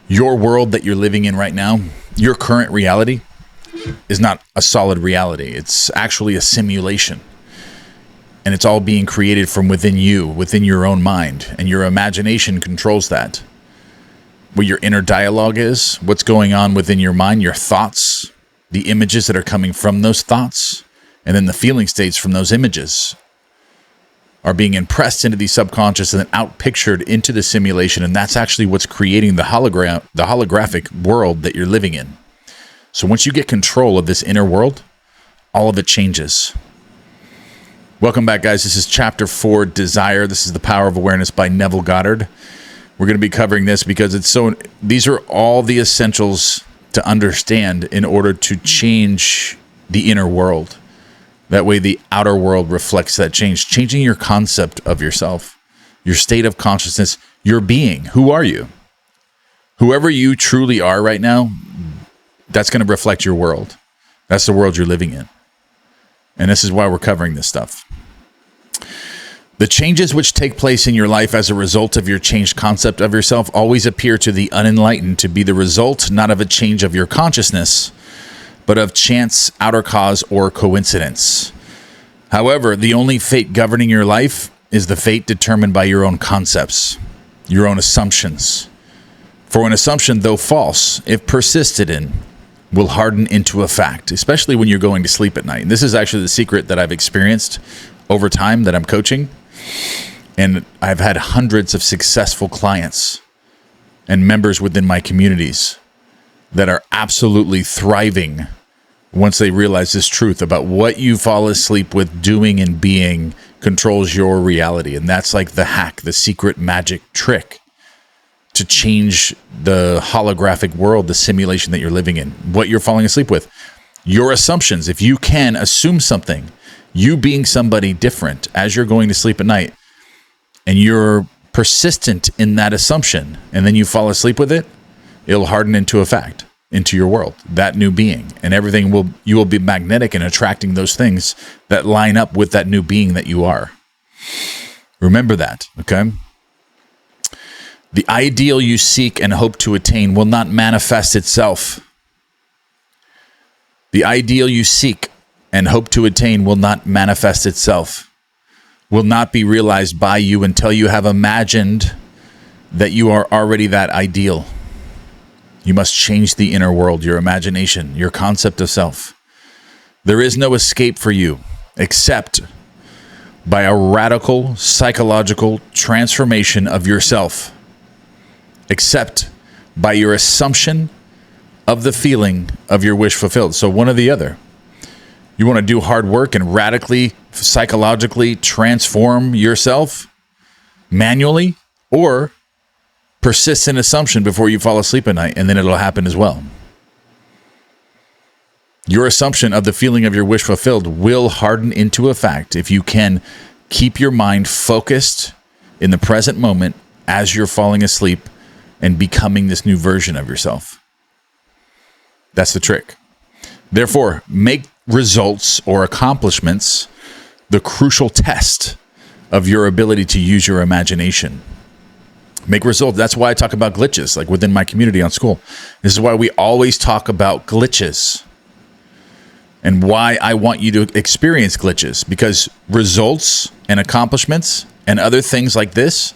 Your world that you're living in right now, your current reality, is not a solid reality. It's actually a simulation. And it's all being created from within you, within your own mind. And your imagination controls that. What your inner dialogue is, what's going on within your mind, your thoughts, the images that are coming from those thoughts, and then the feeling states from those images are being impressed into the subconscious and then out pictured into the simulation. And that's actually what's creating the holographic world that you're living in. So once you get control of this inner world, all of it changes. Welcome back, guys. This is Chapter 4, Desire. This is The Power of Awareness by Neville Goddard. We're going to be covering this because these are all the essentials to understand in order to change the inner world. That way the outer world reflects that change. Changing your concept of yourself, your state of consciousness, your being. Who are you? Whoever you truly are right now, that's going to reflect your world. That's the world you're living in. And this is why we're covering this stuff. The changes which take place in your life as a result of your changed concept of yourself always appear to the unenlightened to be the result not of a change of your consciousness, but of chance, outer cause, or coincidence. However, the only fate governing your life is the fate determined by your own concepts, your own assumptions. For an assumption, though false, if persisted in, will harden into a fact, especially when you're going to sleep at night. And this is actually the secret that I've experienced over time that I'm coaching. And I've had hundreds of successful clients and members within my communities that are absolutely thriving once they realize this truth about what you fall asleep with doing and being controls your reality. And that's like the hack, the secret magic trick to change the holographic world, the simulation that you're living in, what you're falling asleep with. Your assumptions, if you can assume something, you being somebody different as you're going to sleep at night, and you're persistent in that assumption, and then you fall asleep with it, it'll harden into a fact, into your world, that new being, and you will be magnetic and attracting those things that line up with that new being that you are. Remember that, okay? The ideal you seek and hope to attain will not manifest itself. The ideal you seek and hope to attain will not manifest itself, will not be realized by you until you have imagined that you are already that ideal. You must change the inner world, your imagination, your concept of self. There is no escape for you except by a radical psychological transformation of yourself, except by your assumption of the feeling of your wish fulfilled. So one or the other. You want to do hard work and radically, psychologically transform yourself manually, or persist in assumption before you fall asleep at night, and then it'll happen as well. Your assumption of the feeling of your wish fulfilled will harden into a fact if you can keep your mind focused in the present moment as you're falling asleep and becoming this new version of yourself. That's the trick. Therefore, make results or accomplishments the crucial test of your ability to use your imagination. Make results. That's why I talk about glitches, like within my community on school. This is why we always talk about glitches and why I want you to experience glitches, because results and accomplishments and other things like this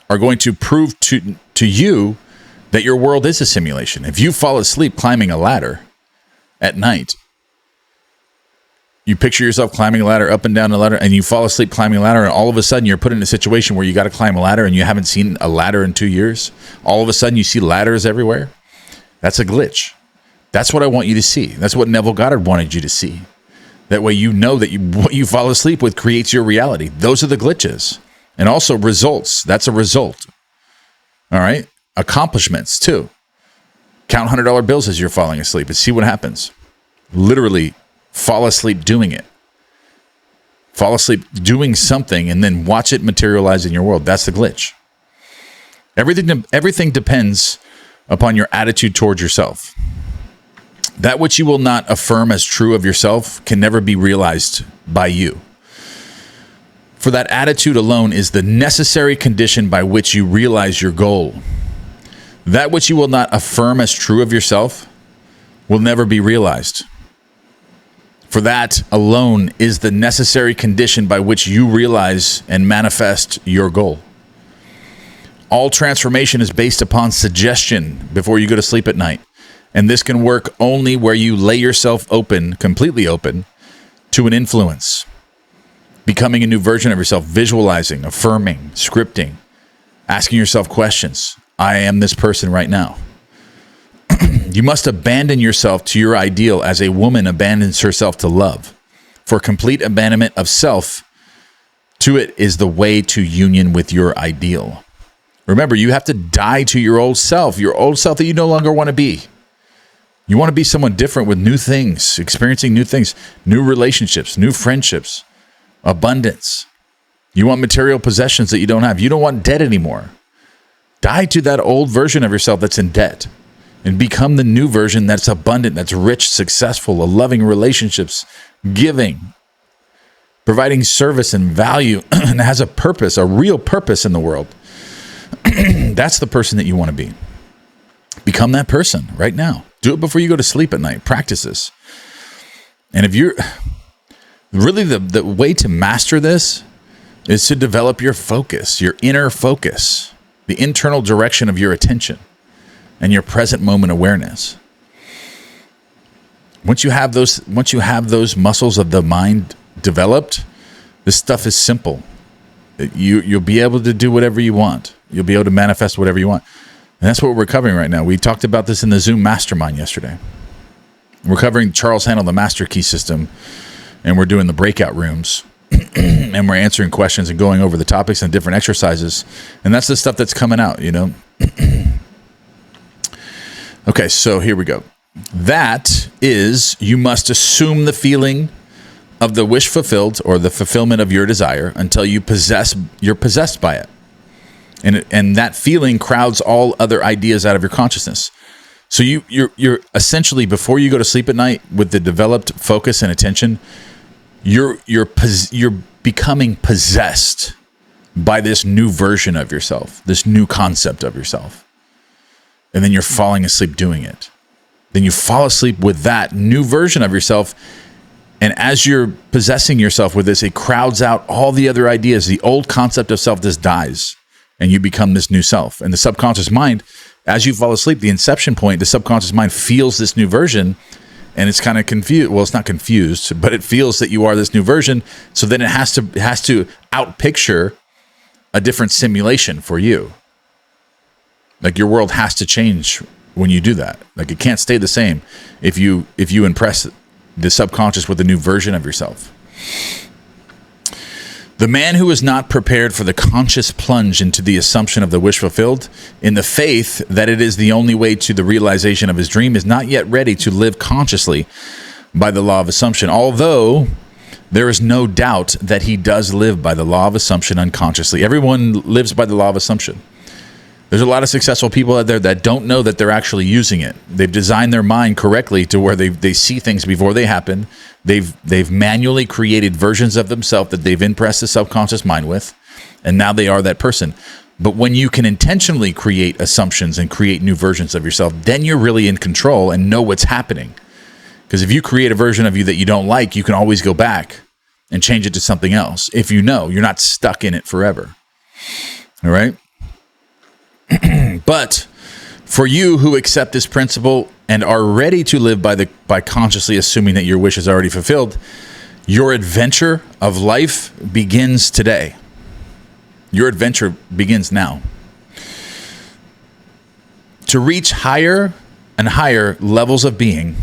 are going to prove to you that your world is a simulation. If you fall asleep climbing a ladder at night, you picture yourself climbing a ladder up and down the ladder, and you fall asleep climbing a ladder, and all of a sudden you're put in a situation where you got to climb a ladder and you haven't seen a ladder in 2 years. All of a sudden you see ladders everywhere. That's a glitch. That's what I want you to see. That's what Neville Goddard wanted you to see. That way you know that what you fall asleep with creates your reality. Those are the glitches. And also results. That's a result. All right? Accomplishments too. Count $100 bills as you're falling asleep and see what happens. Literally fall asleep doing it. Fall asleep doing something and then watch it materialize in your world. That's the glitch. Everything depends upon your attitude towards yourself. That which you will not affirm as true of yourself can never be realized by you. For that attitude alone is the necessary condition by which you realize your goal. That which you will not affirm as true of yourself will never be realized. For that alone is the necessary condition by which you realize and manifest your goal. All transformation is based upon suggestion before you go to sleep at night. And this can work only where you lay yourself open, completely open, to an influence. Becoming a new version of yourself, visualizing, affirming, scripting, asking yourself questions. I am this person right now. You must abandon yourself to your ideal as a woman abandons herself to love. For complete abandonment of self to it is the way to union with your ideal. Remember, you have to die to your old self that you no longer want to be. You want to be someone different with new things, experiencing new things, new relationships, new friendships, abundance. You want material possessions that you don't have. You don't want debt anymore. Die to that old version of yourself that's in debt and become the new version that's abundant, that's rich, successful, loving relationships, giving, providing service and value, and has a purpose, a real purpose in the world. That's the person that you want to be. Become that person right now. Do it before you go to sleep at night. Practice this. And if you're really the way to master this is to develop your focus, your inner focus, the internal direction of your attention and your present moment awareness. Once you have those muscles of the mind developed, this stuff is simple. You'll be able to do whatever you want. You'll be able to manifest whatever you want. And that's what we're covering right now. We talked about this in the Zoom Mastermind yesterday. We're covering Charles Handel, the Master Key System, and we're doing the breakout rooms. And we're answering questions and going over the topics and different exercises. And that's the stuff that's coming out, you know. Okay, so here we go. That is, you must assume the feeling of the wish fulfilled or the fulfillment of your desire until you're possessed by it. And that feeling crowds all other ideas out of your consciousness. So you're essentially, before you go to sleep at night with the developed focus and attention, you're becoming possessed by this new version of yourself, this new concept of yourself. And then you're falling asleep doing it. Then you fall asleep with that new version of yourself. And as you're possessing yourself with this, it crowds out all the other ideas. The old concept of self just dies. And you become this new self. And the subconscious mind, as you fall asleep, the inception point, the subconscious mind feels this new version, and it's kind of confused. Well, it's not confused, but it feels that you are this new version. So then it has to outpicture a different simulation for you. Like your world has to change when you do that. Like it can't stay the same if you impress the subconscious with a new version of yourself. The man who is not prepared for the conscious plunge into the assumption of the wish fulfilled, in the faith that it is the only way to the realization of his dream, is not yet ready to live consciously by the law of assumption, although there is no doubt that he does live by the law of assumption unconsciously. Everyone lives by the law of assumption. There's a lot of successful people out there that don't know that they're actually using it. They've designed their mind correctly to where they see things before they happen. They've manually created versions of themselves that they've impressed the subconscious mind with, and now they are that person. But when you can intentionally create assumptions and create new versions of yourself, then you're really in control and know what's happening. Because if you create a version of you that you don't like, you can always go back and change it to something else. If you know, you're not stuck in it forever. All right? But for you who accept this principle and are ready to live by consciously assuming that your wish is already fulfilled, your adventure of life begins today. Your adventure begins now. To reach higher and higher levels of being,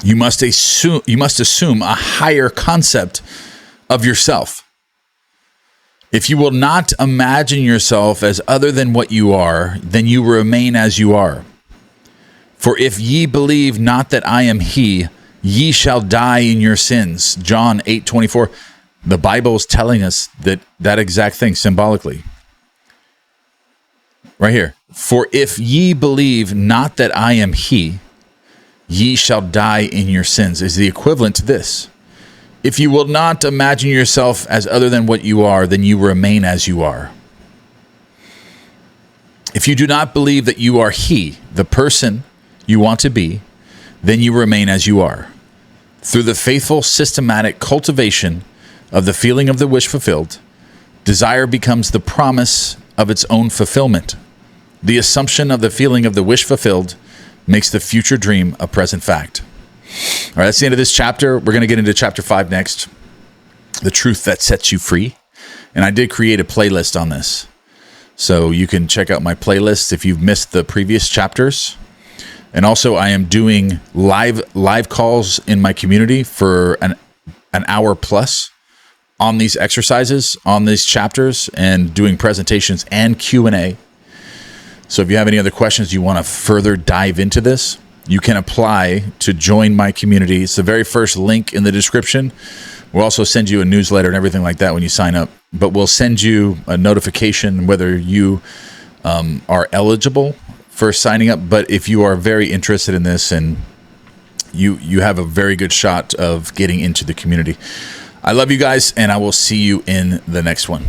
you must assume a higher concept of yourself. If you will not imagine yourself as other than what you are, then you remain as you are. For if ye believe not that I am he, ye shall die in your sins. John 8:24. The Bible is telling us that exact thing symbolically. Right here. For if ye believe not that I am he, ye shall die in your sins is the equivalent to this. If you will not imagine yourself as other than what you are, then you remain as you are. If you do not believe that you are he, the person you want to be, then you remain as you are. Through the faithful, systematic cultivation of the feeling of the wish fulfilled, desire becomes the promise of its own fulfillment. The assumption of the feeling of the wish fulfilled makes the future dream a present fact. All right, that's the end of this chapter. We're going to get into chapter 5 next. The truth that sets you free. And I did create a playlist on this. So you can check out my playlist if you've missed the previous chapters. And also I am doing live calls in my community for an hour plus on these exercises, on these chapters, and doing presentations and Q&A. So if you have any other questions you want to further dive into this, you can apply to join my community. It's the very first link in the description. We'll also send you a newsletter and everything like that when you sign up. But we'll send you a notification whether you are eligible for signing up. But if you are very interested in this, and you have a very good shot of getting into the community. I love you guys, and I will see you in the next one.